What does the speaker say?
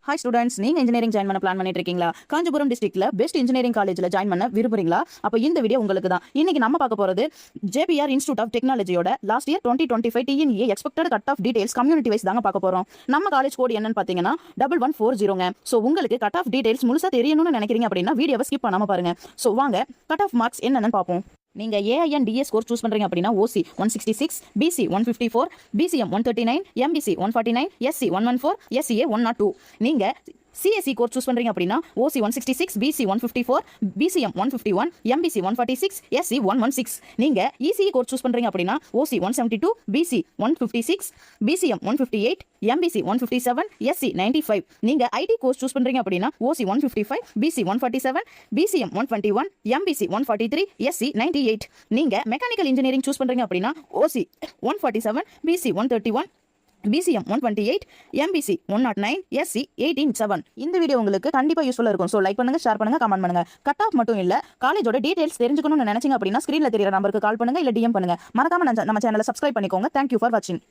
Hi students, நீங்க engineering join பண்ண plan பண்ணிட்டு இருக்கீங்களா? காஞ்சிபுரம் டிஸ்ட்ரிக்ட்ல பெஸ்ட் இன்ஜினியரிங் காலேஜ்ல ஜாயின் பண்ண விரும்புறீங்களா? அப்போ இந்த வீடியோ உங்களுக்கு தான். இன்னைக்கு நம்ம பார்க்க போறது ஜேபிஆர் இன்ஸ்டியூட் ஆஃப் டெக்னாலஜியோட last year 2025 TNEA expected cut off details community wise தாங்க பார்க்க போறோம். நம்ம காலேஜ் கோட் என்னன்னு பாத்தீங்கன்னா 1140. ஸோ உங்களுக்கு கட் ஆஃப் டீடைல்ஸ் முழுசா தெரியணும்னு நினைக்கிறீங்க அப்படின்னா வீடியோவை ஸ்கிப் பண்ணாம பாருங்க. ஸோ வாங்க கட் ஆஃப் மார்க்ஸ் என்னன்னு பார்ப்போம். நீங்க ஏஐஎன் டிஎஸ் கோர்ஸ் சூஸ் பண்றீங்க அப்படின்னா OC 166, BC 154, BCM 139, MBC 149, SC 114, SCA 102. நீங்க சிஎஸ்சி கோர்ஸ் சூஸ் பண்றீங்க அப்படின்னா OC 166, BC 154, BCM 151, MBC 146, SC 116. நீங்க இசிஇ கோர்ஸ் சூஸ் பண்றீங்க அப்படின்னா OC 172, BC 156, BCM 158, MBC 157, SC 95. நீங்க ஐடி கோர்ஸ் சூஸ் பண்றீங்க அப்படின்னா OC 155, BC 147, BCM 121, MBC 143, SC 98. நீங்க மெக்கானிக்கல் இன்ஜினியரிங் சூஸ் பண்றீங்க அப்படின்னா ஓசி 147, பிசி 131, பிசிஎம் 128, எம்பிசி 109, எஸ்சி 187. இந்த வீடியோ உங்களுக்கு கண்டிப்பா யூஸ்ஃபுல்லா இருக்கும். ஸோ லைக் பண்ணுங்க, ஷேர் பண்ணுங்க, கமெண்ட் பண்ணுங்க. கட் ஆஃப் மட்டும் இல்ல, காலேஜோட டீடைல்ஸ் தெரிஞ்சுக்கணும்னு நினைச்சீங்க அப்படின்னா ஸ்கிரீன்ல தெரியற நம்பருக்கு கால் பண்ணுங்க, இல்ல டிஎம் பண்ணுங்க. மறக்காம நம்ம சேனலை சப்ஸ்கிரைப் பண்ணிக்கோங்க. தேங்க்யூ ஃபார் வாட்சிங்.